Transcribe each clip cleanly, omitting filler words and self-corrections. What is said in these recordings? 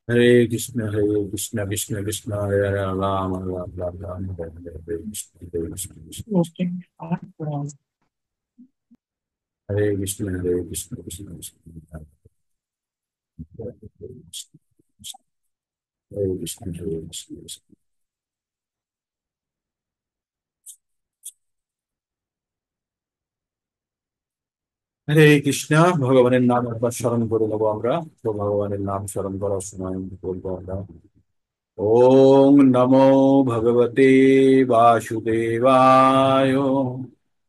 Hare Krishna, Krishna Krishna, Hare Hare, Ram Ram, Ram Ram, Hare Hare, Hare Krishna, Hare Krishna, Krishna Hare Krishna, Hare Krishna, Krishna Krishna, Hare Krishna, Hare Krishna, Krishna। হরে কৃষ্ণ। ভগবানের নাম একবার স্মরণ করে নেবো আমরা। তো ভগবানের নাম স্মরণ করার সময় বলবো আমরা, ওম নমো ভগবতে বাসুদেবায়।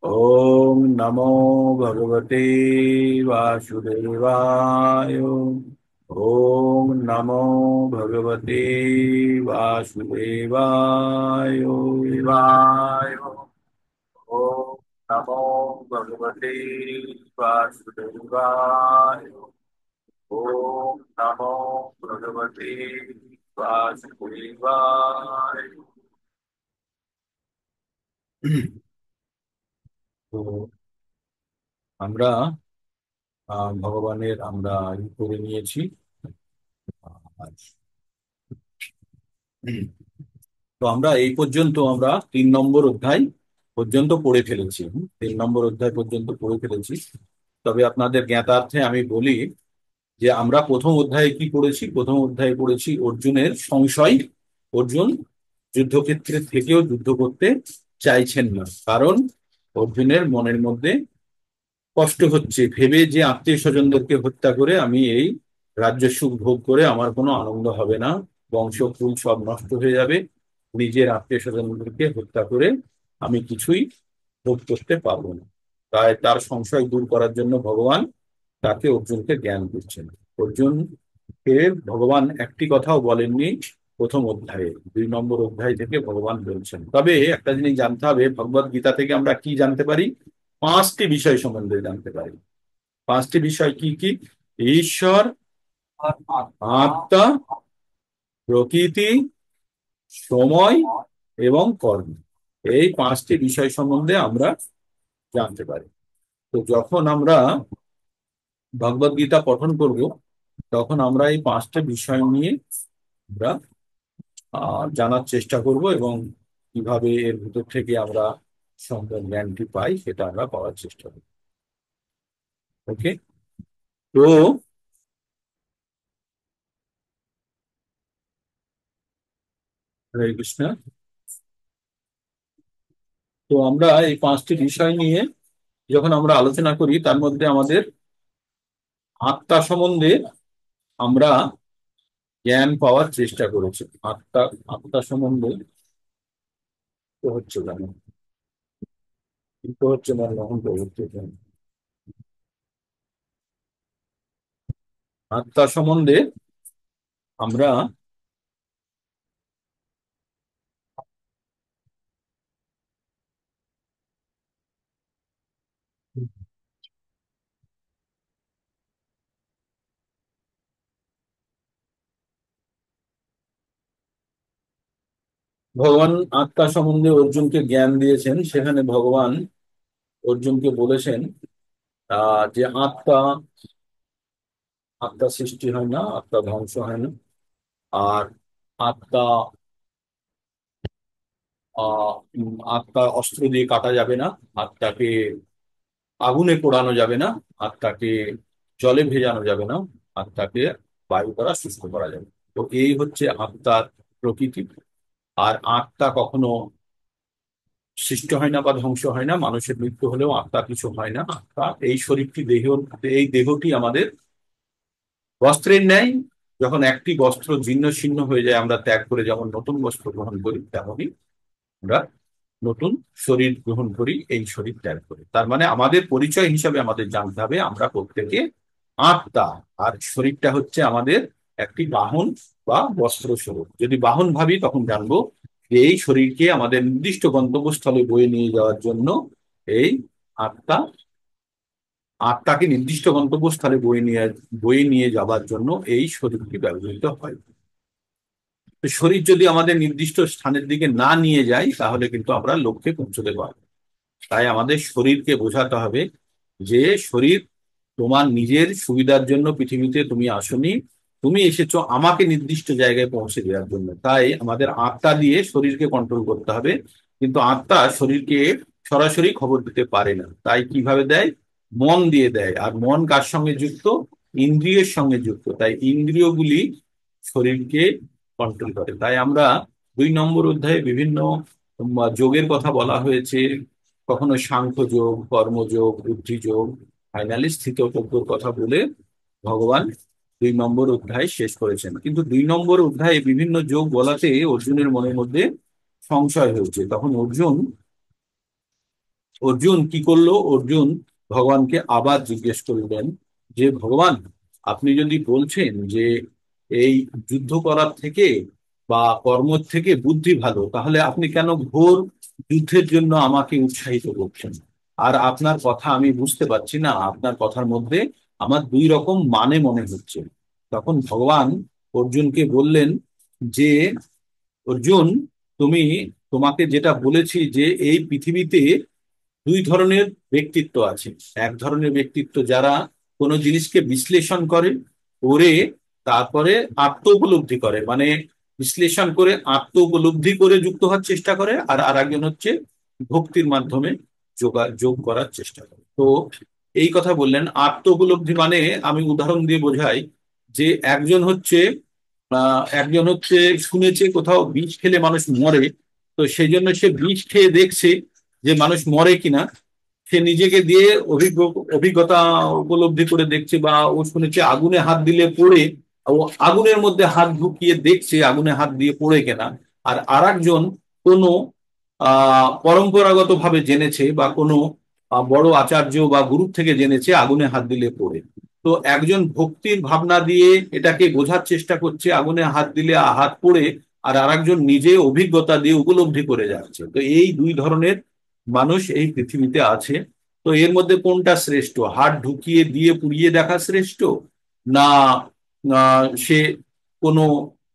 ওম নমো ভগবতে বাসুদেবায়। ওম নমো ভগবতে বাসুদেবায়। বায়। ওম নমো ভগবতে বাসুদেবায়। ওম নমো ভগবতে বাসুদেবায়। তো আমরা ভগবানের আমরা করে নিয়েছি। আর তো আমরা এই পর্যন্ত আমরা 3 নম্বর অধ্যায় পর্যন্ত পড়ে ফেলেছি। 3 নম্বর অধ্যায় পর্যন্ত পড়ে ফেলেছি। তবে আপনাদের জ্ঞাতার্থে আমি বলি যে আমরা প্রথম অধ্যায়ে কি পড়েছি। প্রথম অধ্যায়ে পড়েছি অর্জুনের সংশয়। অর্জুন যুদ্ধক্ষেত্রে থেকেও যুদ্ধ করতে চাইছেন না, কারণ অর্জুনের মনের মধ্যে কষ্ট হচ্ছে, ভেবে যে আত্মীয় স্বজনদেরকে হত্যা করে আমি এই রাজ্য সুখ ভোগ করে আমার কোনো আনন্দ হবে না, বংশকুল সব নষ্ট হয়ে যাবে, নিজের আত্মীয় স্বজনদেরকে হত্যা করে আমি কিছুই ভোগ করতে পারবো না। তাই তার সংশয় দূর করার জন্য ভগবান তাকে অর্জুনকে জ্ঞান দিচ্ছেন। অর্জুনকে ভগবান একটি কথাও বলেননি প্রথম অধ্যায়ে, 2 নম্বর অধ্যায় থেকে ভগবান বলছেন। তবে একটা জিনিস জানতে হবে, ভগবত গীতা থেকে আমরা কি জানতে পারি? 5টি বিষয় সম্বন্ধে জানতে পারি। 5টি বিষয় কি কি? ঈশ্বর, আত্মা, প্রকৃতি, সময় এবং কর্ম। এই 5টি বিষয় সম্বন্ধে আমরা জানতে পারি। তো যখন আমরা ভগবত গীতা পঠন করব, তখন আমরা এই 5টা বিষয় নিয়ে আমরা জানার চেষ্টা করব, এবং কিভাবে এর ভিতর থেকে আমরা সম্পূর্ণ জ্ঞানটি পাই সেটা আমরা পাওয়ার চেষ্টা করব। ওকে। তো হরে কৃষ্ণ। তো আমরা এই 5টি বিষয় নিয়ে যখন আমরা আলোচনা করি, তার মধ্যে আমাদের আত্মা সম্বন্ধে আমরা জ্ঞান পাওয়ার চেষ্টা করেছি। আত্মা, আত্মা সম্বন্ধে তো হচ্ছে জানো, কিন্তু হচ্ছে মনমোহন প্রবৃত্তি। আত্মা সম্বন্ধে আমরা ভগবান আত্মা সম্বন্ধে অর্জুনকে জ্ঞান দিয়েছেন। সেখানে ভগবান অর্জুনকে বলেছেন যে আত্মা, আত্মা সৃষ্টি হয় না, আত্মা ধ্বংস হয় না। আর আত্মা আত্মা অস্ত্র দিয়ে কাটা যাবে না, আত্মাকে আগুনে পোড়ানো যাবে না, আত্মাকে জলে ভেজানো যাবে না, আত্মাকে বায়ু দ্বারা সুস্থ করা যাবে। তো এই হচ্ছে আত্মার প্রকৃতি। আর আত্মা কখনো সৃষ্টি হয় না বা ধ্বংস হয় না। মানুষের মৃত্যু হলেও আত্মা কিছু হয় না। আত্মা এই শরীরটি, দেহ, এই দেহটি আমাদের বস্ত্রের ন্যায়। যখন একটি বস্ত্র জীর্ণ শীর্ণ হয়ে যায়, আমরা ত্যাগ করে যেমন নতুন বস্ত্র গ্রহণ করি, তেমনই আমরা নতুন শরীর গ্রহণ করি, এই শরীর ত্যাগ করি। তার মানে আমাদের পরিচয় হিসাবে আমাদের জানতে হবে আমরা প্রত্যেকে আত্মা। আর শরীরটা হচ্ছে আমাদের একটি বাহন বা বস্ত্র স্বরূপ। যদি বাহন ভাবি, তখন জানবো যে এই শরীরকে আমাদের নির্দিষ্ট গন্তব্যস্থলে বয়ে নিয়ে যাওয়ার জন্য এই আত্মা, আত্মাকে নির্দিষ্ট গন্তব্যস্থলে বয়ে নিয়ে যাবার জন্য এই শরীরটি ব্যবহৃত হয়। তো শরীর যদি আমাদের নির্দিষ্ট স্থানের দিকে না নিয়ে যায়, তাহলে কিন্তু আমরা লক্ষ্যে পৌঁছতে পারবো। তাই আমাদের শরীরকে বোঝাতে হবে যে শরীর তোমার নিজের সুবিধার জন্য পৃথিবীতে তুমি আসনি, তুমি এসেছো আমাকে নির্দিষ্ট জায়গায় পৌঁছে দেওয়ার জন্য। তাই আমাদের আত্মা দিয়ে শরীরকে কন্ট্রোল করতে হবে, কিন্তু আত্মা শরীরকে সরাসরি খবর দিতে পারে না। তাই কিভাবে দেয়? মন দিয়ে দেয়। আর মন কার সঙ্গে যুক্ত? ইন্দ্রিয়ের সঙ্গে যুক্ত। তাই ইন্দ্রিয়গুলি শরীরকে কন্ট্রোল করে। তাই আমরা 2 নম্বর অধ্যায়ে বিভিন্ন যোগের কথা বলা হয়েছে। কখনো সাংখ্য যোগ, কর্মযোগ, বুদ্ধি যোগ, ফাইনালি স্থিতপ্রজ্ঞর কথা বলে ভগবান 2 নম্বর অধ্যায় শেষ করেছেন। কিন্তু 2 নম্বর অধ্যায়ে বিভিন্ন যোগ বলাতে অর্জুনের মনের মধ্যে সংশয় হয়েছে। তখন অর্জুন অর্জুন কি করলো? অর্জুন ভগবানকে আবার জিজ্ঞেস করলেন যে ভগবান, আপনি যদি বলছেন যে এই যুদ্ধ করার থেকে বা কর্মর থেকে বুদ্ধি ভালো, তাহলে আপনি কেন ঘোর যুদ্ধের জন্য আমাকে উৎসাহিত করছেন? আর আপনার কথা আমি বুঝতে পারছি না, আপনার কথার মধ্যে আমার 2 রকম মানে মনে হচ্ছে। তখন ভগবান অর্জুনকে বললেন যে অর্জুন, তুমি তোমাকে যেটা বলেছি যে এই পৃথিবীতে 2 ধরনের ব্যক্তিত্ব আছে। এক ধরনের ব্যক্তিত্ব যারা কোনো জিনিসকে বিশ্লেষণ করে, করে তারপরে আত্ম উপলব্ধি করে, মানে বিশ্লেষণ করে আত্ম উপলব্ধি করে যুক্ত হওয়ার চেষ্টা করে। আর আরেকজন হচ্ছে ভক্তির মাধ্যমে যোগ করার চেষ্টা করে। তো এই কথা বললেন আত্ম উপলব্ধি মানে, আমি উদাহরণ দিয়ে বোঝাই যে একজন হচ্ছে শুনেছে কোথাও বিষ খেলে মানুষ মরে, তো সেই জন্য সে বিষ খেয়ে দেখছে যে মানুষ মরে কিনা। সে নিজেকে দিয়ে অভিজ্ঞতা উপলব্ধি করে দেখছে, বা ও শুনেছে আগুনে হাত দিলে পড়ে, ও আগুনের মধ্যে হাত ঢুকিয়ে দেখছে আগুনে হাত দিয়ে পড়ে কিনা। আর আরেকজন কোনো পরম্পরাগত ভাবে জেনেছে, বা কোনো বড় আচার্য বা গুরু থেকে জেনেছে আগুনে হাত দিলে পড়ে। তো একজন ভক্তির ভাবনা দিয়ে এটাকে বোঝার চেষ্টা করছে আগুনে হাত দিলে হাত পড়ে, আর আরেকজন নিজে অভিজ্ঞতা দিয়ে উপলব্ধি করে যাচ্ছে। তো এই 2 ধরনের মানুষ এই পৃথিবীতে আছে। তো এর মধ্যে কোনটা শ্রেষ্ঠ? হাত ঢুকিয়ে দিয়ে পুড়িয়ে দেখা শ্রেষ্ঠ, না সে কোনো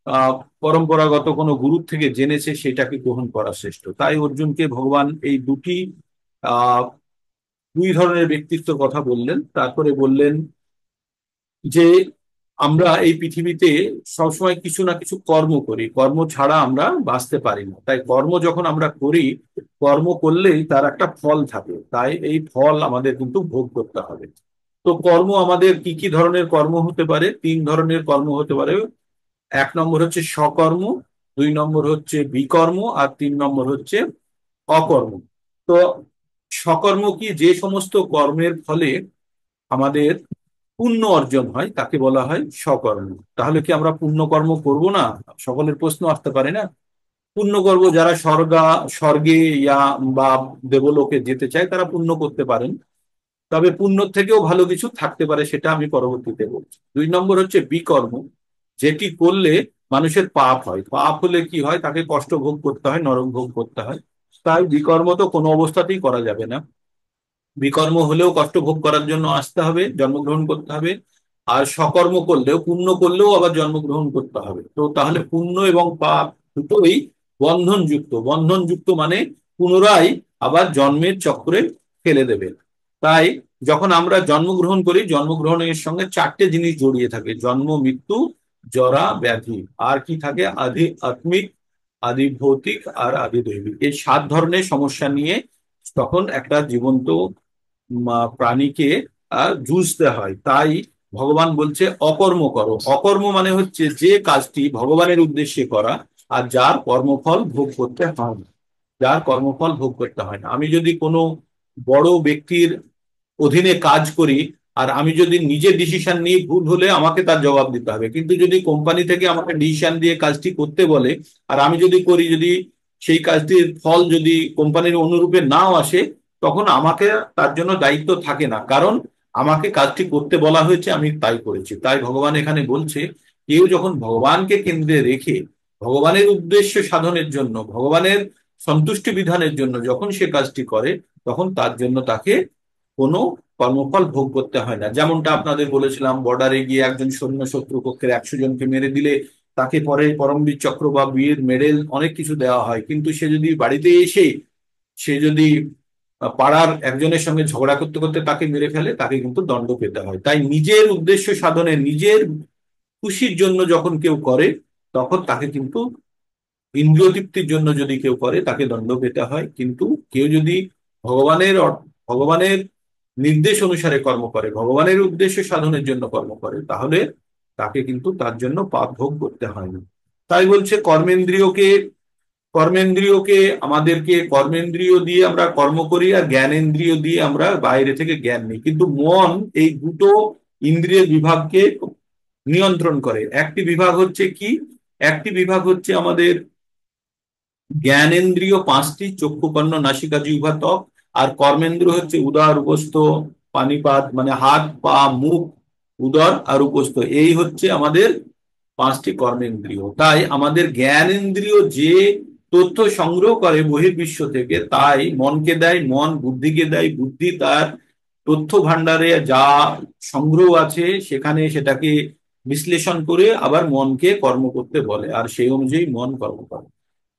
আহ পরম্পরাগত কোনো গুরুর থেকে জেনেছে সেটাকে গ্রহণ করা শ্রেষ্ঠ? তাই অর্জুনকে ভগবান এই আহ 2 ধরনের ব্যক্তিত্বের কথা বললেন। তারপরে বললেন যে আমরা এই পৃথিবীতে সবসময় কিছু না কিছু কর্ম করি, কর্ম ছাড়া আমরা বাঁচতে পারি না। তাই কর্ম যখন আমরা করি, কর্ম করলেই তার একটা ফল থাকে, তাই এই ফল আমাদের কিন্তু ভোগ করতে হবে। তো কর্ম আমাদের কি কি ধরনের কর্ম হতে পারে? 3 ধরনের কর্ম হতে পারে। 1 নম্বর হচ্ছে সকর্ম, 2 নম্বর হচ্ছে বিকর্ম, আর 3 নম্বর হচ্ছে অকর্ম। তো সকর্ম কি? যে সমস্ত কর্মের ফলে আমাদের পুণ্য অর্জন হয় তাকে বলা হয় সকর্ম। তাহলে কি আমরা পুণ্যকর্ম করব না? সকলের প্রশ্ন আসতে পারে না। পুণ্যকর্ম যারা স্বর্গে ইয়া বা দেবলোকে যেতে চায় তারা পুণ্য করতে পারেন। তবে পুণ্য থেকেও ভালো কিছু থাকতে পারে, সেটা আমি পরবর্তীতে বলছি। 2 নম্বর হচ্ছে বিকর্ম, যেটি করলে মানুষের পাপ হয়। পাপ হলে কি হয়? তাকে কষ্ট ভোগ করতে হয়, নরক ভোগ করতে হয়। তাই বিকর্ম তো কোনো অবস্থাতেই করা যাবে না। বিকর্ম হলেও কষ্ট ভোগ করার জন্য আসতে হবে, জন্মগ্রহণ করতে হবে। আর সকর্ম করলেও, পুণ্য করলেও আবার জন্মগ্রহণ করতে হবে। তো তাহলে পুণ্য এবং পাপ দুটোই বন্ধনযুক্ত। বন্ধনযুক্ত মানে পুনরায় আবার জন্মের চক্রে ফেলে দেবে। তাই যখন আমরা জন্মগ্রহণ করি, জন্মগ্রহণের সঙ্গে 4টে জিনিস জড়িয়ে থাকে: জন্ম, মৃত্যু, জরা, ব্যাধি। আর কি থাকে? আদি আত্মিক, আদি ভৌতিক, আর আদি দৈবিক। এই 7 ধরনের সমস্যা নিয়ে তখন একটা জীবন্ত প্রাণীকে জুঝতে হয়। তাই ভগবান বলছে অকর্ম করো। অকর্ম মানে হচ্ছে যে কাজটি ভগবানের উদ্দেশ্যে করা, আর যার কর্মফল ভোগ করতে হয় না। যার কর্মফল ভোগ করতে হয় না। আমি যদি কোনো বড় ব্যক্তির অধীনে কাজ করি, আর আমি যদি নিজে ডিসিশন নিই, ভুল হলে আমাকে তার জবাব দিতে হবে। কিন্তু যদি কোম্পানি থেকে আমাকে ডিসিশন দিয়ে কাজটি করতে বলে, আর আমি যদি করি, যদি সেই কাজটির ফল যদি কোম্পানির অনুরূপে নাও আসে, তখন আমাকে তার জন্য দায়িত্ব থাকে না, কারণ আমাকে কাজটি করতে বলা হয়েছে, আমি তাই করেছি। তাই ভগবান এখানে বলছে, কেউ যখন ভগবানকে কেন্দ্রে রেখে ভগবানের উদ্দেশ্য সাধনের জন্য, ভগবানের সন্তুষ্টি বিধানের জন্য যখন সে কাজটি করে, তখন তার জন্য তাকে কোনো কর্মফল ভোগ করতে হয় না। যেমনটা আপনাদের বলেছিলাম, বর্ডারে গিয়ে একজন সৈন্য শত্রু পক্ষের 100 জনকে মেরে দিলে তাকে পরে পরমবীর চক্র বা বীর মেডেল অনেক কিছু দেওয়া হয়। কিন্তু সে যদি বাড়িতে এসে, সে যদি পাড়ার একজনের সঙ্গে ঝগড়া করতে করতে তাকে মেরে ফেলে, তাকে কিন্তু দণ্ড পেতে হয়। তাই নিজের উদ্দেশ্য সাধনে, নিজের খুশির জন্য যখন কেউ করে, তখন তাকে কিন্তু, ইন্দ্রিয় তৃপ্তির জন্য যদি কেউ করে তাকে দণ্ড পেতে হয়। কিন্তু কেউ যদি ভগবানের নির্দেশ অনুসারে কর্ম করে, ভগবানের উদ্দেশ্য সাধনের জন্য কর্ম করে, তাহলে তাকে কিন্তু তার জন্য পাপ ভোগ করতে হয় না। তাই বলছে কর্মেন্দ্রিয়কে আমাদেরকে, কর্মেন্দ্রিয় দিয়ে আমরা কর্ম করি, আর জ্ঞানেন্দ্রিয় দিয়ে আমরা বাইরে থেকে জ্ঞান নিই। কিন্তু মন এই দুটো ইন্দ্রিয়ের বিভাগকে নিয়ন্ত্রণ করে। একটি বিভাগ হচ্ছে কি? একটি বিভাগ হচ্ছে আমাদের জ্ঞানেন্দ্রিয় পাঁচটি: চক্ষু, কর্ণ, নাসিকা, জিহ্বা, ত্বক। আর কর্মেন্দ্রিয় হচ্ছে উদর, উপস্থ, পানিপাত, মানে হাত, পা, মুখ, উদর আর উপস্থ। এই হচ্ছে আমাদের পাঁচটি কর্মেন্দ্রিয়। তাই আমাদের জ্ঞানেন্দ্রিয় যে তথ্য সংগ্রহ করে বহির্বিশ্ব থেকে, তাই মনকে দেয়, মন বুদ্ধিকে দেয়, বুদ্ধি তার তথ্য ভান্ডারে যা সংগ্রহ আছে সেখানে সেটাকে বিশ্লেষণ করে আবার মনকে কর্ম করতে বলে, আর সেই অনুযায়ী মন কর্ম করে।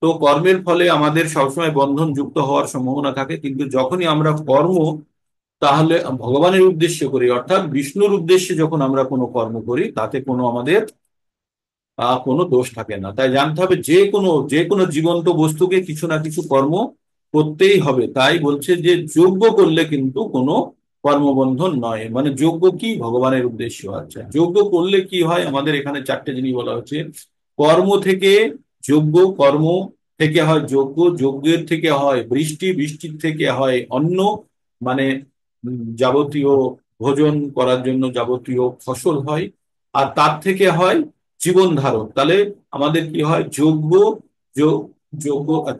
তো কর্মের ফলে আমাদের সবসময় বন্ধন যুক্ত হওয়ার সম্ভাবনা থাকে, কিন্তু যখনই আমরা কর্ম তাহলে ভগবানের উদ্দেশ্যে করি, অর্থাৎ বিষ্ণুর উদ্দেশ্যে যখন আমরা কোনো কর্ম করি, তাতে কোনো আমাদের কোনো দোষ থাকে না। তাই জানতে হবে যে কোনো জীবন্ত বস্তুকে কিছু না কিছু কর্ম করতেই হবে। তাই বলছে যে যজ্ঞ করলে কিন্তু কোনো কর্মবন্ধন নয়। মানে যজ্ঞ কি? ভগবানের উদ্দেশ্য। আচ্ছা, যজ্ঞ করলে কি হয়? আমাদের এখানে চারটে জিনিস বলা হচ্ছে। কর্ম থেকে যজ্ঞ, কর্ম থেকে হয় যজ্ঞ, যজ্ঞের থেকে হয় বৃষ্টি, বৃষ্টির থেকে হয় অন্ন, মানে যাবতীয় ভোজন করার জন্য যাবতীয় ফসল হয়। আর তার থেকে হয় জীবন ধারণ। তাহলে আমাদের কি হয়? যজ্ঞ,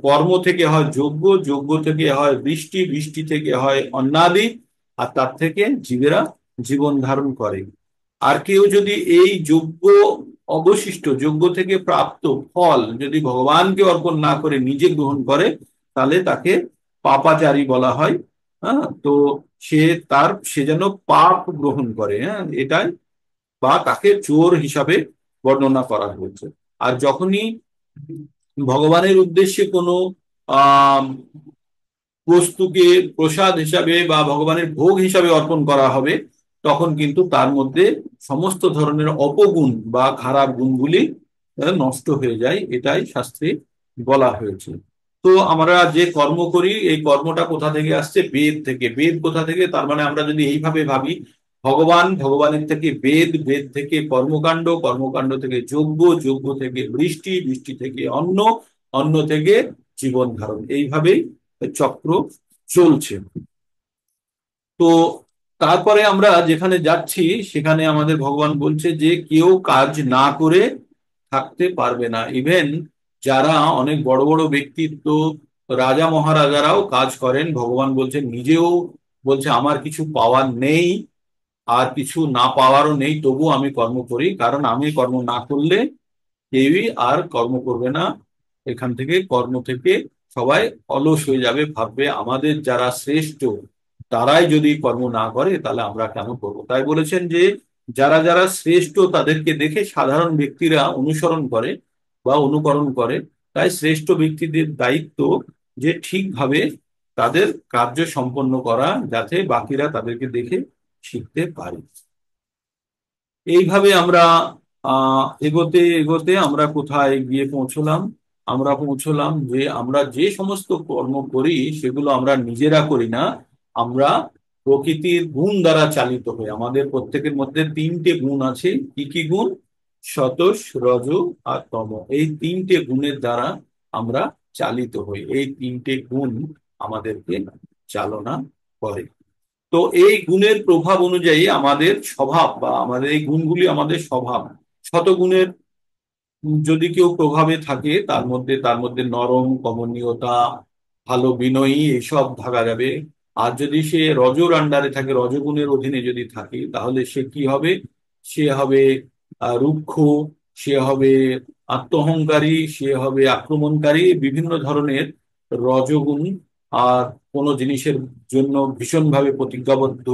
কর্ম থেকে হয় যজ্ঞ, যজ্ঞ থেকে হয় বৃষ্টি, বৃষ্টি থেকে হয় অন্নাদি, আর তার থেকে জীবেরা জীবন ধারণ করে। আর কেউ যদি এই যজ্ঞ থেকে প্রাপ্ত ফল যদি ভগবানকে অর্পণ না করে নিজে গ্রহণ করে, তাহলে তাকে পাপাচারী বলা হয়। হ্যাঁ, তো সে সে যেন পাপ গ্রহণ করে, হ্যাঁ, এটাই, বা তাকে চোর হিসাবে বর্ণনা করা হয়েছে। আর যখনই ভগবানের উদ্দেশ্যে কোনো আহ বস্তুকে প্রসাদ হিসাবে বা ভগবানের ভোগ হিসাবে অর্পণ করা হবে, তখন কিন্তু তার মধ্যে সমস্ত ধরনের অপগুণ বা খারাপ গুণগুলি নষ্ট হয়ে যায়। এটাই শাস্ত্রে বলা হয়েছে। তো আমরা যে কর্ম করি, এই কর্মটা কোথা থেকে আসছে? বেদ থেকে। বেদ কোথা থেকে? তার মানে আমরা যদি এইভাবে ভাবি, ভগবানের থেকে বেদ, বেদ থেকে কর্মকাণ্ড, কর্মকাণ্ড থেকে যজ্ঞ, যজ্ঞ থেকে বৃষ্টি, বৃষ্টি থেকে অন্ন, অন্ন থেকে জীবন ধারণ, এইভাবেই চক্র চলছে। তো তারপরে আমরা যেখানে যাচ্ছি সেখানে আমাদের ভগবান বলছে যে কেউ কাজ না করে থাকতে পারবে না। ইভেন যারা অনেক বড় বড় ব্যক্তিত্ব, রাজা মহারাজারাও কাজ করেন। ভগবান বলছেন, নিজেও বলছে আমার কিছু পাওয়ার নেই, আর কিছু না পাওয়ারও নেই, তবু আমি কর্ম করি, কারণ আমি কর্ম না করলে কেউই আর কর্ম করবে না। এখান থেকে কর্ম থেকে সবাই অলস হয়ে যাবে, ভাববে আমাদের যারা শ্রেষ্ঠ তারাই যদি কর্ম না করে তাহলে আমরা কেন করব। তাই বলেছেন যে যারা যারা শ্রেষ্ঠ তাদেরকে দেখে সাধারণ ব্যক্তিরা অনুসরণ করে বা অনুকরণ করে। তাই শ্রেষ্ঠ ব্যক্তিদের দায়িত্ব যে ঠিকভাবে তাদের কার্য সম্পন্ন করা, যাতে বাকিরা তাদেরকে দেখে শিখতে পারে। এইভাবে আমরা এগোতে এগোতে আমরা কোথায় গিয়ে পৌঁছলাম? আমরা পৌঁছলাম যে আমরা যে সমস্ত কর্ম করি সেগুলো আমরা নিজেরা করি না, আমরা প্রকৃতির গুণ দ্বারা চালিত হই। আমাদের প্রত্যেকের মধ্যে তিনটে গুণ আছে। কি কি গুণ? সতোষ, রজ আর তম। এই তিনটে গুণের দ্বারা আমরা চালিত হই। এই তিনটে গুণ আমাদেরকে চালনা করে। তো এই গুণের প্রভাব অনুযায়ী আমাদের স্বভাব, বা আমাদের এই গুণগুলি আমাদের স্বভাব। শতগুণের যদি কেউ প্রভাবে থাকে, তার মধ্যে নরম, কমনীয়তা, ভালো, বিনয়ী, এইসব থাকা যাবে। আর যদি সে রজোর আন্ডারে থাকে, রজগুণের অধীনে যদি থাকে, তাহলে সে কি হবে? সে হবে রুক্ষ, সে হবে আত্মহংকারী, সে হবে আক্রমণকারী, বিভিন্ন ধরনের রজগুণ। আর কোনো জিনিসের জন্য ভীষণভাবে প্রতিজ্ঞাবদ্ধ,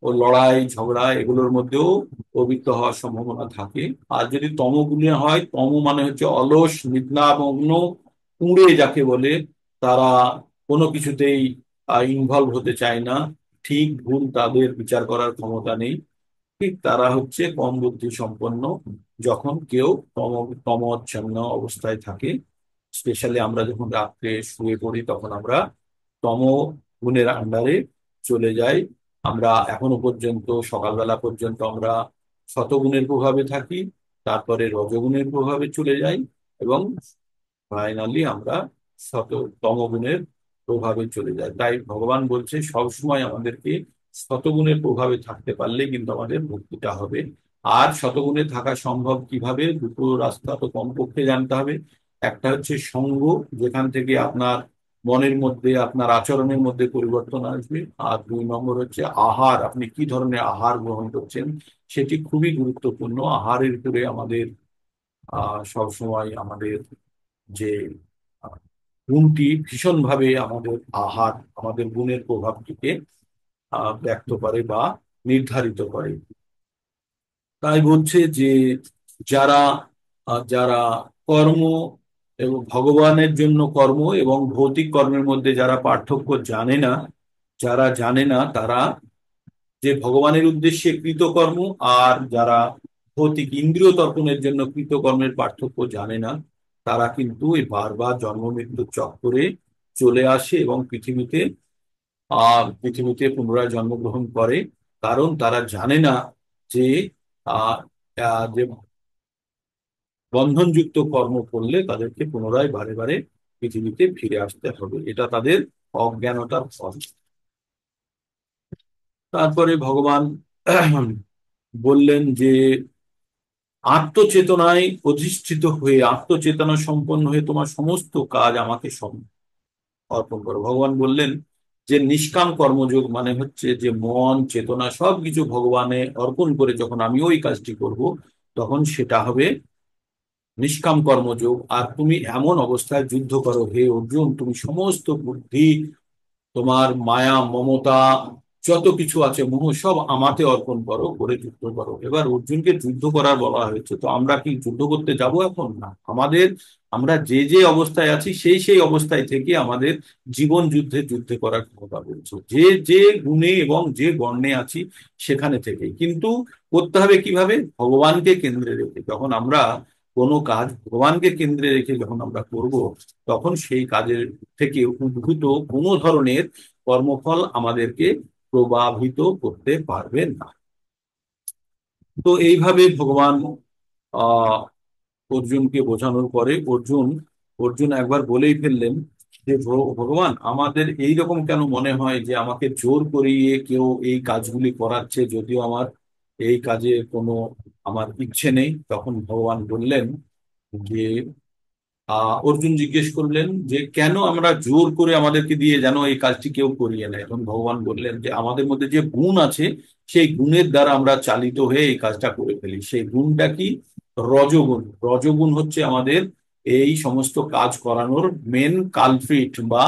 ও লড়াই ঝগড়া এগুলোর মধ্যেও প্রবৃত্ত হওয়ার সম্ভাবনা থাকে। আর যদি তমগুণে হয়, তম মানে হচ্ছে অলস, নিদ্রামগ্ন, কুঁড়ে যাকে বলে, তারা কোনো কিছুতেই ইনভলভ হতে চায় না, ঠিক ভুল তাদের বিচার করার ক্ষমতা নেই, ঠিক তারা হচ্ছে কম বুদ্ধি সম্পন্ন। যখন কেউ তমচ্ছন্ন অবস্থায় থাকে, স্পেশালি আমরা যখন রাত্রে শুয়ে পড়ি, তখন আমরা তম গুণের আন্ডারে চলে যাই। আমরা এখনো পর্যন্ত সকালবেলা পর্যন্ত আমরা শতগুণের প্রভাবে থাকি, তারপরে রজগুণের প্রভাবে চলে যাই, এবং ফাইনালি আমরা শত তমগুণের প্রভাবে চলে যাই। তাই ভগবান বলছে সবসময় আমাদেরকে শতগুণের প্রভাবে থাকতে পারলে কিন্তু আমাদের মুক্তিটা হবে। আর শতগুণে থাকা সম্ভব কিভাবে? দুটো রাস্তা তো কমপক্ষে জানতে হবে। একটা হচ্ছে সঙ্গ, যেখান থেকে আপনার মনের মধ্যে, আপনার আচরণের মধ্যে পরিবর্তন আসবে। আর 2 নম্বর হচ্ছে আহার, আপনি কি ধরনের আহার গ্রহণ করছেন, সেটি খুবই গুরুত্বপূর্ণ। আহারের উপরে আমাদের সব সময় আমাদের যে আহ, গুণটি ভীষণভাবে, আমাদের আহার আমাদের গুণের প্রভাবটিকে ব্যক্ত করে বা নির্ধারিত করে। তাই বলছে যে যারা যারা কর্ম এবং ভগবানের জন্য কর্ম এবং ভৌতিক কর্মের মধ্যে যারা পার্থক্য জানে না, যারা জানে না তারা যে ভগবানের উদ্দেশ্যে কৃতকর্ম, আর যারা ভৌতিক ইন্দ্রিয় তর্পণের জন্য কৃতকর্মের পার্থক্য জানে না, তারা কিন্তু এই বারবার জন্ম মৃত্যুর চক্করে চলে আসে এবং পৃথিবীতে পুনরায় জন্মগ্রহণ করে। কারণ তারা জানে না যে আহ যে বন্ধনযুক্ত কর্ম করলে তাদেরকে পুনরায় বারে বারে পৃথিবীতে ফিরে আসতে হবে, এটা তাদের অজ্ঞানতার ফল। তারপরে ভগবান বললেন যে আত্মচেতনায় অধিষ্ঠিত হয়ে, আত্মচেতনা সম্পন্ন হয়ে তোমার সমস্ত কাজ আমাকে অর্পণ করো। ভগবান বললেন যে নিষ্কাম কর্মযোগ মানে হচ্ছে যে মন চেতনা সবকিছু ভগবানে অর্পণ করে যখন আমি ওই কাজটি করব, তখন সেটা হবে নিষ্কাম কর্মযোগ। আর তুমি এমন অবস্থায় যুদ্ধ করো হে অর্জুন, তুমি সমস্ত বুদ্ধি, তোমার মায়া মমতা যত কিছু আছে মোহ, সব আমাতে অর্পণ করো, করে যুদ্ধ করো। এবার অর্জুনকে যুদ্ধ করার বলা হয়েছে, তো আমরা কি যুদ্ধ করতে যাব এখন? না, আমরা যে যে অবস্থায় আছি সেই সেই অবস্থায় থেকে আমাদের জীবন যুদ্ধে করার ক্ষমতা বলছে, যে যে গুণে এবং যে গণ্যে আছি সেখানে থেকেই। কিন্তু করতে হবে কিভাবে? ভগবানকে কেন্দ্রে রেখে। যখন আমরা কোনো কাজ ভগবানকে কেন্দ্রে রেখে যখন আমরা করব, তখন সেই কাজের থেকে উদ্ভূত কোনো ধরনের কর্মফল আমাদেরকে প্রভাবিত করতে পারবে না। তো এইভাবে ভগবান আহ অর্জুনকে বোঝানোর পরে অর্জুন অর্জুন একবার বলেই ফেললেন যে ভগবান, আমাদের এই রকম কেন মনে হয় যে আমাকে জোর করিয়ে কেউ এই কাজগুলি করাচ্ছে, যদিও আমার এই কাজে কোনো আমার ইচ্ছে নেই। তখন ভগবান বললেন যে অর্জুন জিজ্ঞেস করলেন যে কেন আমরা জোর করে আমাদেরকে দিয়ে যেন এই কাজটি কেউ করিয়ে নেয়। এবং ভগবান বললেন যে আমাদের মধ্যে যে গুণ আছে, সেই গুণের দ্বারা আমরা চালিত হয়ে এই কাজটা করে ফেলি। সেই গুণটা কি? রজগুণ। রজগুণ হচ্ছে আমাদের এই সমস্ত কাজ করানোর মেন কালপ্রিট বা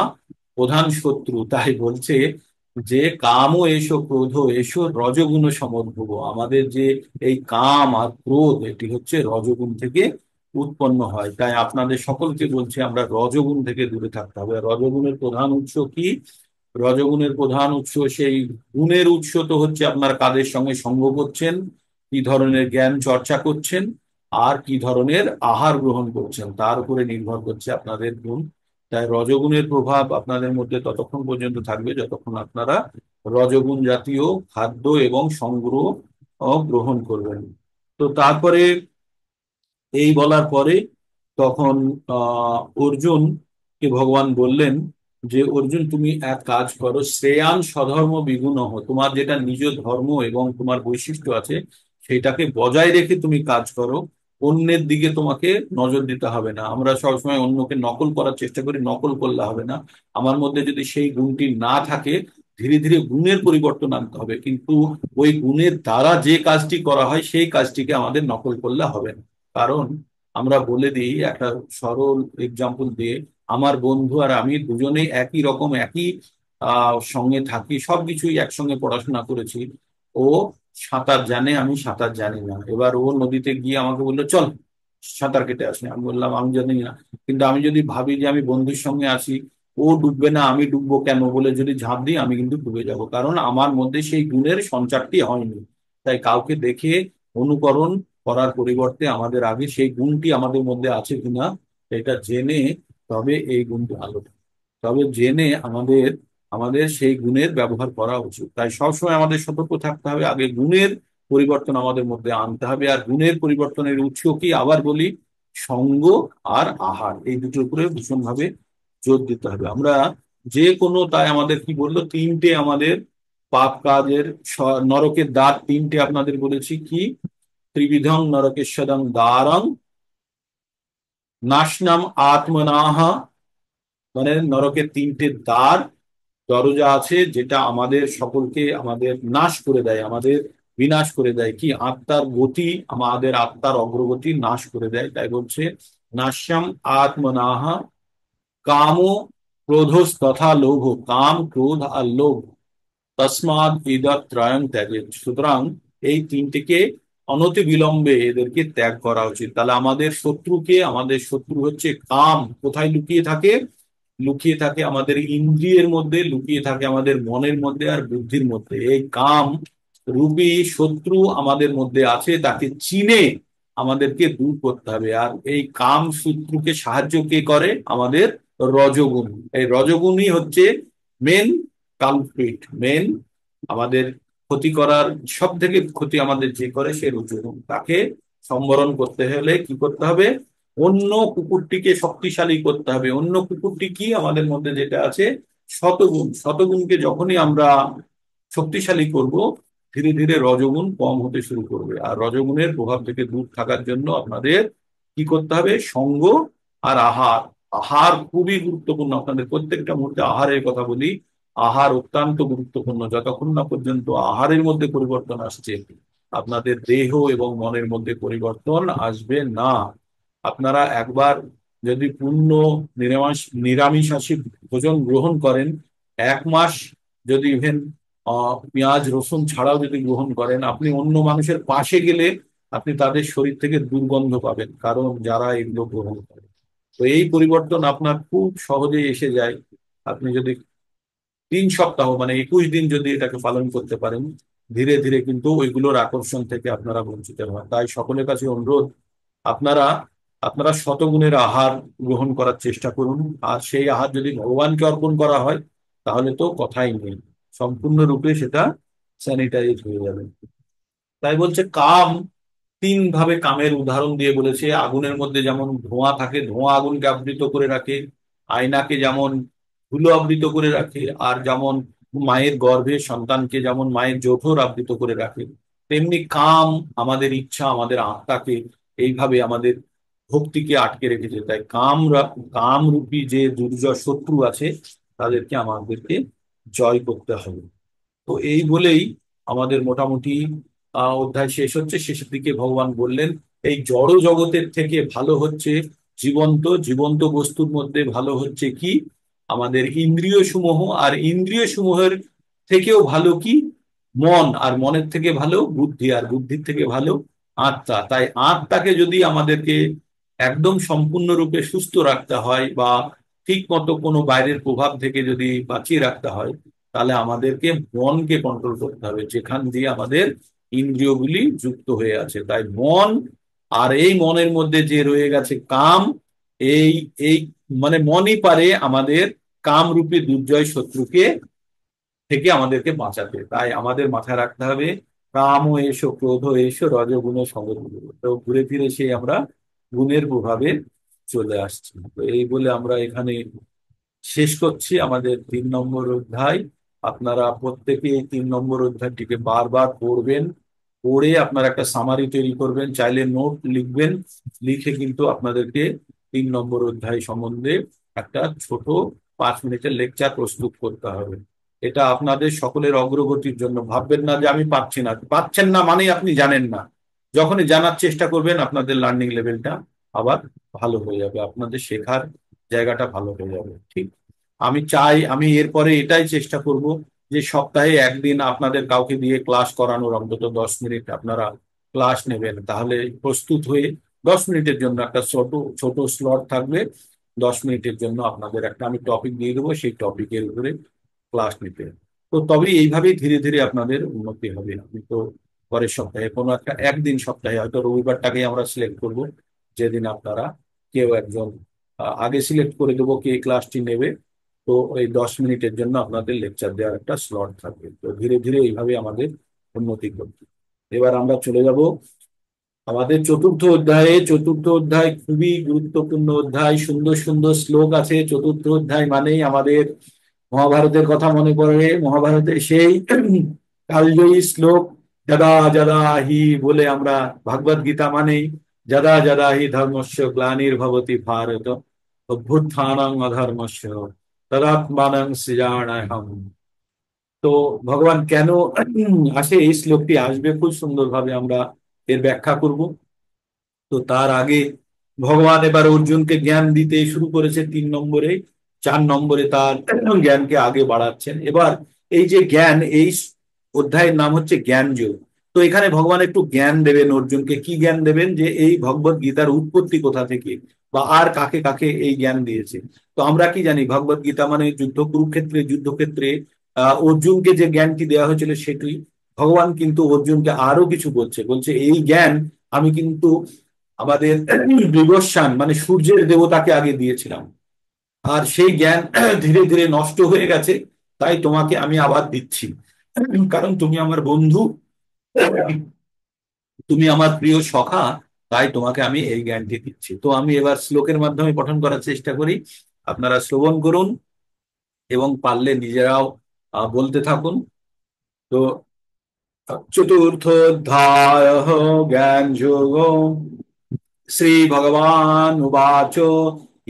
প্রধান শত্রু। তাই বলছে যে কাম এসো ক্রোধ এসো রজগুণ সমদ্ভব। আমাদের যে এই কাম আর ক্রোধ, এটি হচ্ছে রজগুণ থেকে উৎপন্ন হয়। তাই আপনাদের সকলকে বলছি আমরা রজগুণ থেকে দূরে থাকতে হবে। রজগুণের প্রধান উৎস কি? রজগুণের প্রধান উৎস, সেই গুণের উৎস তো হচ্ছে আপনার কাদের সঙ্গে সঙ্গ করছেন, কি ধরনের জ্ঞান চর্চা করছেন, আর কি ধরনের আহার গ্রহণ করছেন, তার উপরে নির্ভর করছে আপনাদের গুণ। তাই রজগুণের প্রভাব আপনাদের মধ্যে ততক্ষণ পর্যন্ত থাকবে যতক্ষণ আপনারা রজগুণ জাতীয় খাদ্য এবং সংগ্রহ গ্রহণ করবেন। তো তারপরে এই বলার পরে তখন অর্জুনকে ভগবান বললেন যে অর্জুন, তুমি এক কাজ করো, শ্রেয়ান স্বধর্ম বিগুণঃ, তোমার যেটা নিজ ধর্ম এবং তোমার বৈশিষ্ট্য আছে সেটাকে বজায় রেখে তুমি কাজ করো। অন্যের দিকে তোমাকে নজর দিতে হবে না। আমরা সবসময় অন্যকে নকল করার চেষ্টা করি, নকল করলে হবে না। আমার মধ্যে যদি সেই গুণটি না থাকে, ধীরে ধীরে গুণের পরিবর্তন আনতে হবে। কিন্তু ওই গুণের দ্বারা যে কাজটি করা হয় সেই কাজটিকে আমাদের নকল করলে হবে না। কারণ আমরা বলে দিই একটা সরল এক্সাম্পল দিয়ে, আমার বন্ধু আর আমি দুজনেই একই রকম, একই সঙ্গে থাকি, সবকিছুই একসঙ্গে পড়াশোনা করেছি। ও সাঁতার জানে, আমি সাঁতার জানি না। এবার ও নদীতে গিয়ে আমাকে বললো চল সাঁতার কেটে আসি। আমি বললাম আমি জানি না। কিন্তু আমি যদি ভাবি যে আমি বন্ধুর সঙ্গে আছি, ও ডুববে না আমি ডুববো কেন বলে যদি ঝাঁপ দিই, আমি কিন্তু ডুবে যাব, কারণ আমার মধ্যে সেই গুণের সঞ্চারটি হয়নি। তাই কাউকে দেখে অনুকরণ করার পরিবর্তে আমাদের আগে সেই গুণটি আমাদের মধ্যে আছে কিনা এটা জেনে, তবে এই গুণটি আলো, তবে জেনে আমাদের আমাদের সেই গুণের ব্যবহার করা উচিত। তাই সবসময় আমাদের সতর্ক থাকতে হবে, আগে গুণের পরিবর্তন আমাদের মধ্যে আনতে হবে। আর গুণের পরিবর্তনের উৎস কি, আবার বলি, সঙ্গ আর আহার, এই দুটোর উপরে ভীষণভাবে জোর দিতে হবে। আমরা যে কোনো, তাই আমাদের কি বললো, তিনটে আমাদের পাপ কাজের নরকের দ্বার তিনটে আপনাদের বলেছি কি, ত্রিবিধং নরকেশ্বরং দ্বারং নাশনাম আত্মনাহা, মানে নরকের তিনটে দ্বার, দরজা আছে যেটা আমাদের সকলকে আমাদের নাশ করে দেয়, আমাদের বিনাশ করে দেয়, কি আত্মার গতি, আমাদের আত্মার অগ্রগতি নাশ করে দেয়। তাই বলছে নাশ্যাম আত্মনাহা কাম ক্রোধস তথা লোভ, কাম ক্রোধ আর লোভ, তসমাদ ইদত ত্রয়ং ত্যাগের। সুতরাং এই তিনটিকে অনতি বিলম্বে এদেরকে ত্যাগ করা উচিত। তাহলে আমাদের শত্রুকে, আমাদের শত্রু হচ্ছে কাম, কোথায় লুকিয়ে থাকে, লুকিয়ে থাকে আমাদের ইন্দ্রিয়ের মধ্যে, লুকিয়ে থাকে আমাদের মনের মধ্যে আর বুদ্ধির মধ্যে। এই কাম রূপী শত্রু আমাদের মধ্যে আছে, তাকে চিনে আমাদেরকে দূর করতে হবে। আর এই কাম শত্রুকে সাহায্য কে করে, আমাদের রজগুণ। এই রজগুণই হচ্ছে মেন কালপ্রিট, মেন আমাদের ক্ষতি করার, সব থেকে ক্ষতি আমাদের যে করে সে রজগুণ। তাকে সম্বরণ করতে হলে কি করতে হবে, অন্য কুকুরটিকে শক্তিশালী করতে হবে। অন্য কুকুরটি কি, আমাদের মধ্যে যেটা আছে শতগুণ, শতগুণকে যখনই আমরা শক্তিশালী করব, ধীরে ধীরে রজগুণ কম হতে শুরু করবে। আর রজগুণের প্রভাব থেকে দূর থাকার জন্য আপনাদের কি করতে হবে, সঙ্গ আর আহার। আহার খুবই গুরুত্বপূর্ণ, আপনাদের প্রত্যেকটা মুহূর্তে আহারের কথা বলি। আহার অত্যন্ত গুরুত্বপূর্ণ। যতক্ষণ না পর্যন্ত আহারের মধ্যে পরিবর্তন আসছে, আপনাদের দেহ এবং মনের মধ্যে পরিবর্তন আসবে না। আপনারা একবার যদি পূর্ণ নিরামিষাশী ভোজন গ্রহণ করেন, 1 মাস যদি ইভেন পেঁয়াজ রসুন ছাড়াও যদি গ্রহণ করেন, আপনি অন্য মানুষের পাশে গেলে আপনি তাদের শরীর থেকে দুর্গন্ধ পাবেন, কারণ যারা এগুলো গ্রহণ করে। তো এই পরিবর্তন আপনার খুব সহজেই এসে যায়। আপনি যদি 3 সপ্তাহ মানে 21 দিন যদি এটাকে পালন করতে পারেন, ধীরে ধীরে কিন্তু ওইগুলোর আকর্ষণ থেকে আপনারা বঞ্চিত হন। তাই সকলের কাছে অনুরোধ, আপনারা আপনারা শতগুণের আহার গ্রহণ করার চেষ্টা করুন। আর সেই আহার যদি ভগবানকে অর্পণ করা হয়, তাহলে তো কথাই নেই, সম্পূর্ণরূপে সেটা স্যানিটাইজ হয়ে যাবে। তাই বলছে কাম, 3 ভাবে কামের উদাহরণ দিয়ে বলেছে। আগুনের মধ্যে যেমন ধোঁয়া থাকে, ধোঁয়া আগুনকে আবৃত করে রাখে, আয়নাকে যেমন ধুলো আবৃত করে রাখে, আর যেমন মায়ের গর্ভে সন্তানকে যেমন মায়ের জঠর আবৃত করে রাখে, তেমনি কাম আমাদের ইচ্ছা, আমাদের আত্মাকে এইভাবে আমাদের ভক্তিকে আটকে রেখেছে। তাই কাম রূপী যে দুর্জয় শত্রু আছে, তাদেরকে আমাদেরকে জয় করতে হবে। তো এই বলেই আমাদের মোটামুটি অধ্যায় শেষ হচ্ছে। শেষের দিকে ভগবান বললেন, এই জড় জগতের থেকে ভালো হচ্ছে জীবন্ত, জীবন্ত বস্তুর মধ্যে ভালো হচ্ছে কি, আমাদের ইন্দ্রিয় সমূহ, আর ইন্দ্রিয় সমূহের থেকেও ভালো কি, মন, আর মনের থেকে ভালো বুদ্ধি, আর বুদ্ধির থেকে ভালো আত্মা। তাই আত্মাকে যদি আমাদেরকে একদম সম্পূর্ণরূপে সুস্থ রাখতে হয়, বা ঠিক মতো কোনো বাইরের প্রভাব থেকে যদি বাঁচিয়ে রাখতে হয়, তাহলে আমাদেরকে মনকে কন্ট্রোল করতে হবে, যেখান দিয়ে আমাদের ইন্দ্রিয়গুলি যুক্ত হয়ে আছে। তাই মন, আর এই মনের মধ্যে যে রয়ে গেছে কাম, এই এই মানে মনই পারে আমাদের কামরূপী দুর্জয় শত্রুকে থেকে আমাদেরকে বাঁচাতে। তাই আমাদের মাথায় রাখতে হবে, কাম এসো ক্রোধ এসো রজগুণ সঙ্গ, তো ঘুরে ফিরে সেই আমরা গুণের প্রভাবে চলে আসছি। তো এই বলে আমরা এখানে শেষ করছি আমাদের 3 নম্বর অধ্যায়। আপনারা প্রত্যেকে এই 3 নম্বর অধ্যায়টিকে বারবার পড়বেন, পড়ে আপনারা একটা সামারি তৈরি করবেন, চাইলে নোট লিখবেন, লিখে কিন্তু আপনাদেরকে 3 নম্বর অধ্যায় সম্বন্ধে একটা ছোট 5 মিনিটের লেকচার প্রস্তুত করতে হবে। এটা আপনাদের সকলের অগ্রগতির জন্য। ভাববেন না যে আমি পারছি না, পাচ্ছেন না মানে আপনি জানেন না। যখনই জানার চেষ্টা করবেন, আপনাদের লার্নিং লেভেলটা আবার ভালো হয়ে যাবে, আপনাদের শেখার জায়গাটা ভালো হয়ে যাবে। ঠিক, আমি চাই, আমি এরপরে এটাই চেষ্টা করব যে সপ্তাহে একদিন আপনাদের কাউকে দিয়ে ক্লাস করানোর, অন্তত 10 মিনিট আপনারা ক্লাস নেবেন, তাহলে প্রস্তুত হয়ে 10 মিনিটের জন্য একটা ছোট ছোট স্লট থাকবে, 10 মিনিটের জন্য আপনাদের একটা আমি টপিক দিয়ে দেবো, সেই টপিকের উপরে ক্লাস নিতে। তো তবেই এইভাবেই ধীরে ধীরে আপনাদের উন্নতি হবে। আমি তো পরের সপ্তাহে কোনো একটা একদিন, সপ্তাহে হয়তো রবিবারটাকেই আমরা সিলেক্ট করব, যেদিন আপনারা কেউ একজন আগে সিলেক্ট করে দেবো কে এই ক্লাসটি নেবে। তো এই 10 মিনিটের জন্য আপনাদের লেকচার দেওয়ার একটা স্লট থাকবে। তো ধীরে ধীরে এইভাবে আমাদের উন্নতি করবে। এবার আমরা চলে যাব আমাদের চতুর্থ অধ্যায়ে। চতুর্থ অধ্যায় খুবই গুরুত্বপূর্ণ অধ্যায়, সুন্দর সুন্দর শ্লোক আছে। চতুর্থ অধ্যায় মানেই আমাদের মহাভারতের কথা মনে পড়ে। মহাভারতের সেই কালজয়ী শ্লোক, যদা যদা হি বলে আমরা, ভাগবত গীতা মানেই যদা যদা হি ধর্মস্য গ্লানির্ভবতি ভারত অভ্যুত্থানং অধর্মস্য তদাত্মানং সৃজাম্যহম। তো ভগবান কেন আসে, এই শ্লোকটি আসবে খুব সুন্দরভাবে আমরা এর ব্যাখ্যা করব। তো তার আগে ভগবান এবার অর্জুনকে জ্ঞান দিতে শুরু করেছে 3 নম্বরে। 4 নম্বরে তার জ্ঞানকে আগে বাড়াচ্ছেন। এবার এই যে জ্ঞান, এই অধ্যায়ের নাম হচ্ছে জ্ঞান যোগ। তো এখানে ভগবান একটু জ্ঞান দেবেন অর্জুনকে। কি জ্ঞান দেবেন, যে এই ভগবত গীতার উৎপত্তি কোথা থেকে, বা আর কাকে কাকে এই জ্ঞান দিয়েছে। তো আমরা কি জানি, ভগবত গীতা মানে যুদ্ধ, কুরুক্ষেত্রে যুদ্ধক্ষেত্রে অর্জুনকে যে জ্ঞানটি দেওয়া হয়েছিল সেটি। ভগবান কিন্তু অর্জুনকে আরো কিছু বলছে, বলছে এই জ্ঞান আমি কিন্তু আমাদের বিবস্বান মানে সূর্যের দেবতাকে আগে দিয়েছিলাম, আর সেই জ্ঞান ধীরে ধীরে নষ্ট হয়ে গেছে, তাই তোমাকে আমি আবার দিচ্ছি। কারণ তুমি আমার বন্ধু, তুমি আমার প্রিয় সখা, তাই তোমাকে আমি এই জ্ঞানটি দিচ্ছি। তো আমি এবার শ্লোকের মাধ্যমে পঠন করার চেষ্টা করি, আপনারা শ্রবণ করুন এবং পারলে নিজেরাও বলতে থাকুন। তো চতুর্থোধ্যায় জ্ঞান যোগ। श्रीभगवानुवाच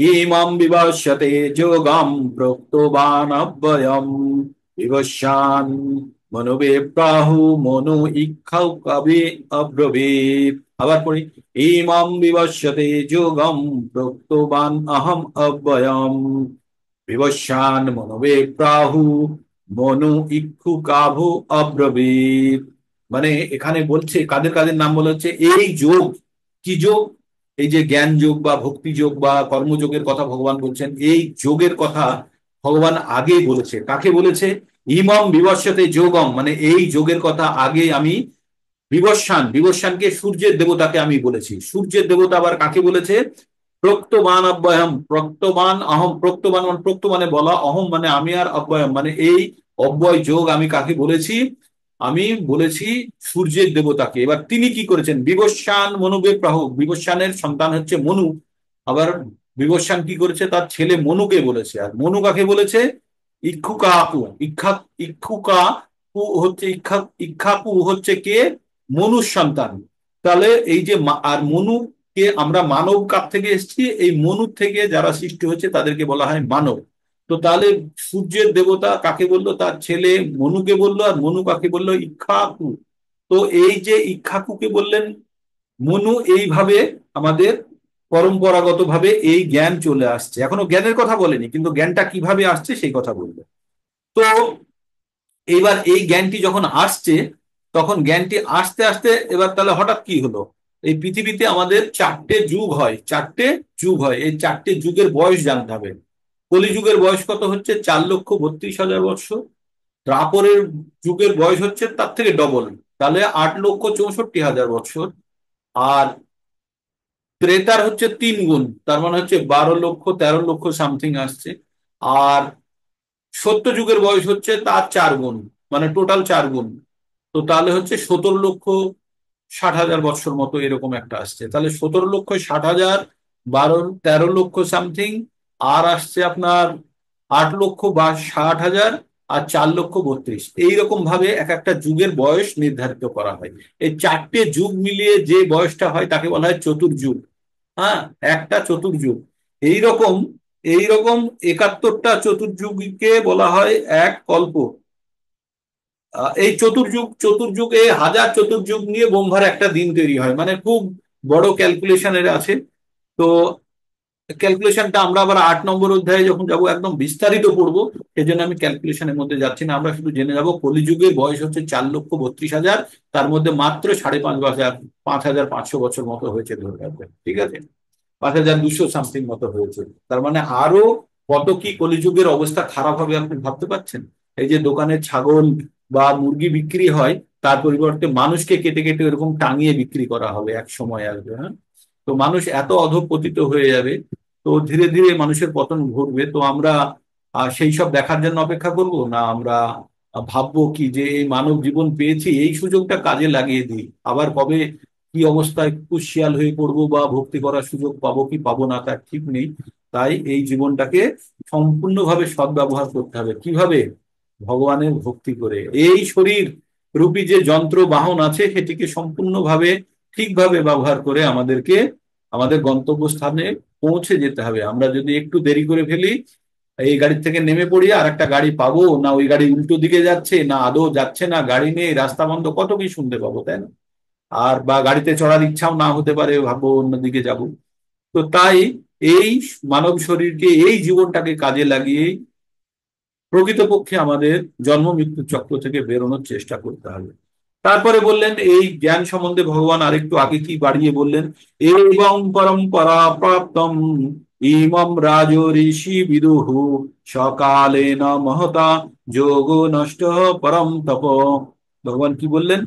इमं विवस्यते যোগং प्रोक्तवानव्ययम् विवस्वान् মনোবে প্রাহু মনু ইক্ষৌ কবে অব্রবীত। আবার পড়ি, ইমং বিবস্যতে যোগং প্রোক্তবান অহম অব্যয়ম বিবস্বান মনোবে প্রাহু মনু ইক্ষু কাভু অব্রবীত। মানে এখানে বলছে কাদের কাদের নাম বলা হচ্ছে, এই যোগ। কি যোগ? এই যে জ্ঞান যোগ বা ভক্তি যোগ বা কর্মযোগের কথা ভগবান বলছেন, এই যোগের কথা ভগবান আগে বলেছে। কাকে বলেছে? ইমম বিবস্বতে যোগম, মানে এই যোগের কথা আগে আমি বিবস্বান, বিবস্বানকে সূর্যের দেবতাকে আমি বলেছি। সূর্যের দেবতা আবার কাকে বলেছে? প্রক্তবান অব্যয়ম, প্রক্তবান অহম। প্রক্তবান মানে প্রক্ত মানে বলা, অহম মানে আমি, আর অব্যয়ম মানে এই অব্যয় যোগ আমি কাকে বলেছি? আমি বলেছি সূর্যের দেবতাকে। এবার তিনি কি করেছেন? বিবস্বান মনুবে প্রাহ, বিবস্বানের সন্তান হচ্ছে মনু। আবার বিবস্বান কি করেছে? তার ছেলে মনুকে বলেছে। আর মনু কাকে বলেছে? ইক্ষুকাকু। ইক্ষুকাকু হচ্ছে ইক্ষাকু হচ্ছে কে? মনুর সন্তান। তাহলে এই যে আর মনু কে, আমরা মানব কাপ থেকে এসেছি, এই মনুর থেকে যারা সৃষ্টি হচ্ছে তাদেরকে বলা হয় মানব। তো তাহলে সূর্যের দেবতা কাকে বললো? তার ছেলে মনুকে বললো। আর মনু কাকে বললো? ইক্ষাকু। তো এই যে ইক্ষাকুকে বললেন মনু, এইভাবে আমাদের পরম্পরাগত ভাবে এই জ্ঞান চলে আসছে। এখনো জ্ঞানের কথা বলেনি, কিন্তু জ্ঞানটা কিভাবে আসছে সেই কথা বলবো। তো এইবার এই জ্ঞানটি যখন আসছে, তখন জ্ঞানটি আসতে আসতে এবার তাহলে হঠাৎ কি হলো? এই পৃথিবীতে আমাদের 4টে যুগ হয়, 4টে যুগ হয়। এই 4টে যুগের বয়স জানতে হবে। কলিযুগের বয়স কত হচ্ছে? 4,32,000 বৎসর। দ্রাপরের যুগের বয়স হচ্ছে তার থেকে ডবল, তাহলে 8,64,000 বৎসর। আর ত্রেতার হচ্ছে 3 গুণ, তার মানে হচ্ছে 12 লক্ষ, 13 লক্ষ সামথিং আসছে। আর সত্য যুগের বয়স হচ্ছে তার 4 গুণ, মানে টোটাল 4 গুণ। তো তাহলে হচ্ছে 17,60,000 বৎসর মতো এরকম একটা আসছে। তাহলে 17,60,000, 13 লক্ষ সামথিং, আর আসছে আপনার 8,60,000, আর 4,32,000। এইরকম ভাবে এক একটা যুগের বয়স নির্ধারিত করা হয়। এই 4টে যুগ মিলিয়ে যে বয়সটা হয় তাকে বলা হয় চতুর্যুগ। হ্যাঁ, একটা চতুর্যুগ। এইরকম এইরকম 71টা চতুর্যুগকে বলা হয় এক কল্প। এই চতুর্যুগে 1000 চতুর্যুগ নিয়ে ব্রহ্মার একটা দিন তৈরি হয়, মানে খুব বড় ক্যালকুলেশনের আছে। তো ক্যালকুলেশনটা আমরা আবার 8 নম্বর অধ্যায়ে যখন যাব একদম বিস্তারিত পড়বো। সেই জন্য আমি ক্যালকুলেশনের মধ্যে যাচ্ছি না, আমরা শুধু জেনে যাব কলিযুগের বয়স হচ্ছে 4,32,000। তার মধ্যে মাত্র 5,500 5,500 বছর মতো হয়েছে ধরে রাখবেন, ঠিক আছে? 5,200 সামথিং মতো হয়েছে। তার মানে আরো কত কি কলিযুগের অবস্থা খারাপ হবে আপনি ভাবতে পারছেন? এই যে দোকানে ছাগল বা মুরগি বিক্রি হয়, তার পরিবর্তে মানুষকে কেটে কেটে এরকম টাঙিয়ে বিক্রি করা হবে, এক সময় আসবে। হ্যাঁ, তো মানুষ এত অধঃপতিত হয়ে যাবে, তো ধীরে ধীরে মানুষের পতন ঘটবে। তো আমরা সেই সব দেখার জন্য অপেক্ষা করব না? আমরা ভাববো কি যে এই মানব জীবন পেয়েছি, এই সুযোগটা কাজে লাগিয়ে দিই। আবার কবে কি অবস্থায় কুশিয়াল হয়ে পড়বো বা ভক্তি করার সুযোগ পাবো কি পাবো না তার ঠিক নেই। তাই এই জীবনটাকে সম্পূর্ণভাবে সদ্ব্যবহার করতে হবে। কিভাবে? ভগবানের ভক্তি করে। এই শরীর রূপী যে যন্ত্র বাহন আছে সেটিকে সম্পূর্ণভাবে ঠিকভাবে ব্যবহার করে আমাদেরকে আমাদের গন্তব্যস্থানে পৌঁছে যেতে হবে। আমরা যদি একটু দেরি করে ফেলি, এই গাড়ি থেকে নেমে পড়ি, আর একটা গাড়ি পাবো না, ওই গাড়ি উল্টো দিকে যাচ্ছে না, আদৌ যাচ্ছে না, গাড়ি নেই, রাস্তা বন্ধ, কত কি শুনতে পাবো, তাই না? আর বা গাড়িতে চড়ার ইচ্ছাও না হতে পারে, ভাববো অন্যদিকে যাব। তো তাই এই মানব শরীরকে, এই জীবনটাকে কাজে লাগিয়ে প্রকৃতপক্ষে আমাদের জন্ম মৃত্যু চক্র থেকে বেরোনোর চেষ্টা করতে হবে। তারপরে বললেন এই জ্ঞান সম্বন্ধে ভগবান আরেকটু আগে কি বাড়িয়ে বললেন, এবং পরম্পরা প্রাপ্তম ইমম রাজ ঋষি বিদুহু সকালেন মহতা যোগ নষ্ট পরম তপ। ভগবান কি বললেন?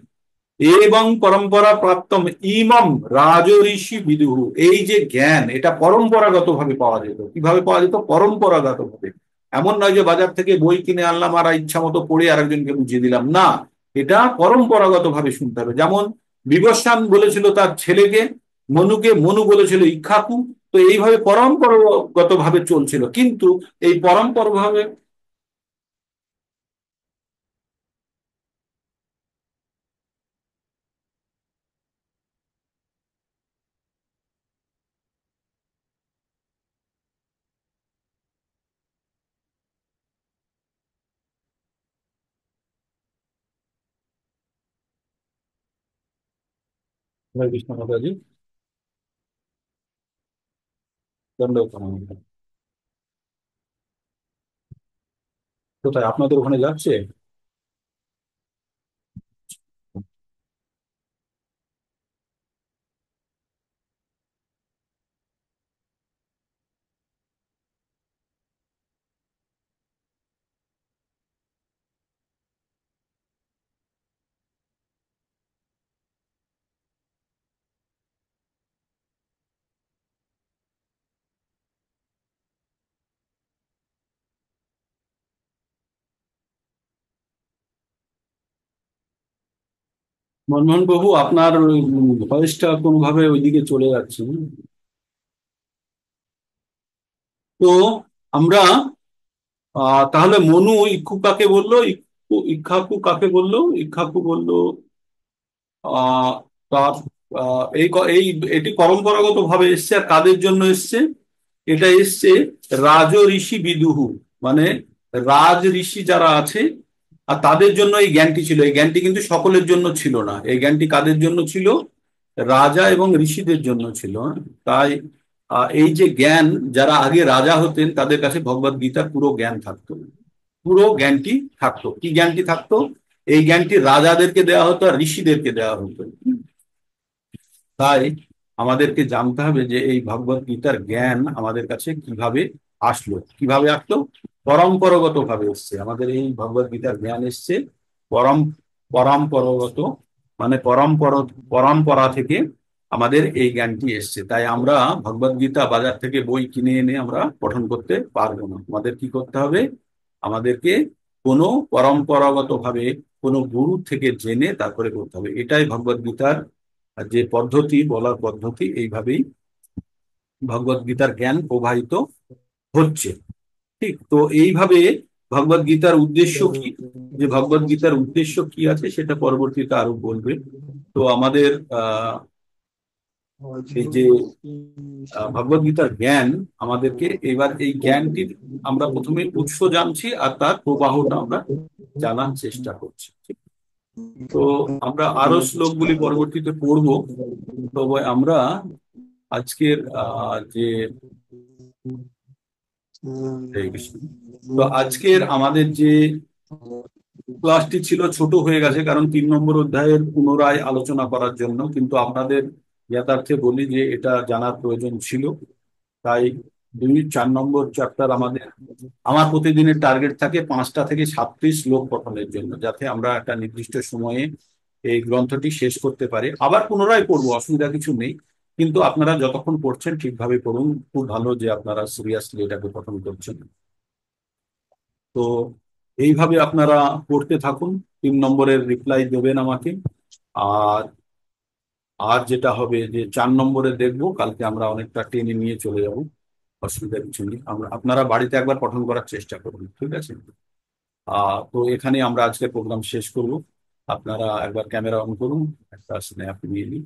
এবং পরম্পরা প্রাপ্তম ইমম রাজঋষি বিদুহু, এই যে জ্ঞান, এটা পরম্পরাগত ভাবে পাওয়া যেত। কিভাবে পাওয়া যেত? পরম্পরাগত ভাবে। এমন নয় যে বাজার থেকে বই কিনে আনলাম আর ইচ্ছা মতো পড়ে আরেকজনকে বুঝিয়ে দিলাম, না। এটা পরম্পরাগত ভাবে শুনতে হবে। যেমন বিবস্বান বলেছিল তার ছেলেকে, মনুকে, মনু বলেছিল ইক্ষ্বাকু। তো এইভাবে পরম্পরাগত ভাবে চলছিল, কিন্তু এই পরম্পরা ভাবে। হরে কৃষ্ণ মাতাজি। দণ্ডবোধ প্রণাম। কোথায় আপনাদের ওখানে যাচ্ছে? মনমোহন বাবু, আপনার ভয়েসটা কোনোভাবে ওইদিকে চলে যাচ্ছে। তো আমরা তাহলে মনু ইক্ষু কাকে বললো, ইক্ষাকু কাকে বললো? ইক্ষাকু বললো আহ তার এই এটি পরম্পরাগত ভাবে এসছে। আর কাদের জন্য এসছে? এটা এসছে রাজ ঋষি বিদুহু, মানে রাজ ঋষি যারা আছে আর তাদের জন্য এই জ্ঞানটি ছিল। এই জ্ঞানটি কিন্তু সকলের জন্য ছিল না। এই জ্ঞানটি কাদের জন্য ছিল? রাজা এবং ঋষিদের জন্য ছিল। হ্যাঁ? তাই এই যে জ্ঞান, যারা আগে রাজা হতেন তাদের কাছে ভগবদ গীতার পুরো জ্ঞান থাকতো। পুরো জ্ঞানটি থাকতো। কি জ্ঞানটি থাকতো? এই জ্ঞানটি রাজাদেরকে দেওয়া হতো আর ঋষিদেরকে দেওয়া হতো। তাই আমাদেরকে জানতে হবে যে এই ভগবত গীতার জ্ঞান আমাদের কাছে কিভাবে আসলো। কিভাবে আসলো? পরম্পরাগত ভাবে এসছে। আমাদের এই ভগবত গীতার জ্ঞান এসছে পরম পরম্পরাগত, মানে পরম্পরা থেকে আমাদের এই জ্ঞানটি এসছে। তাই আমরা ভগবত গীতা বাজার থেকে বই কিনে এনে আমরা পঠন করতে পারবো না। আমাদের কি করতে হবে? আমাদেরকে কোনো পরম্পরাগত ভাবে কোনো গুরু থেকে জেনে তারপরে করতে হবে। এটাই ভগবত গীতার যে পদ্ধতি, বলার পদ্ধতি, এইভাবেই ভগবত গীতার জ্ঞান প্রবাহিত হচ্ছে। ঠিক তো এইভাবে ভগবত গীতার উদ্দেশ্য কি, যে ভগবত গীতার উদ্দেশ্য কি আছে সেটা পরবর্তীতে আরো বলবে। তো আমাদের এই যে ভগবত গীতার জ্ঞান, আমাদেরকে এবার এই জ্ঞানটির আমরা প্রথমে উৎস জানছি আর তার প্রবাহটা আমরা জানার চেষ্টা করছি। তো আমরা আরো শ্লোকগুলি পরবর্তীতে পড়বো। তবে আমরা আজকের যে হরে কৃষ্ণ। তো আজকের আমাদের যে ক্লাসটি ছিল ছোট হয়ে গেছে, কারণ 3 নম্বর অধ্যায়ের পুনরায় আলোচনা করার জন্য। কিন্তু আপনাদের জ্ঞাতার্থে বলি যে এটা জানার প্রয়োজন ছিল। তাই 2-4 নম্বর চ্যাপ্টার আমাদের, আমার প্রতিদিনের টার্গেট থাকে 5টা থেকে 37 শ্লোক পঠনের জন্য, যাতে আমরা একটা নির্দিষ্ট সময়ে এই গ্রন্থটি শেষ করতে পারি। আবার পুনরায় পড়বো, অসুবিধা কিছু নেই, কিন্তু আপনারা যতক্ষণ পড়ছেন ঠিকভাবে পড়ুন। খুব ভালো যে আপনারা সিরিয়াসলি এটাকে পঠন করছেন। তো এইভাবে আপনারা পড়তে থাকুন, 3 নম্বরের রিপ্লাই দেবেন আমাকে। আর আর যেটা হবে যে 4 নম্বরে দেখবো, কালকে আমরা অনেকটা টেনে নিয়ে চলে যাব, অসুবিধা কিছু নেই। আমরা, আপনারা বাড়িতে একবার পঠন করার চেষ্টা করুন, ঠিক আছে? তো এখানে আমরা আজকে প্রোগ্রাম শেষ করব। আপনারা একবার ক্যামেরা অন করুন, একটা স্ন্যাপ নিয়ে নিই।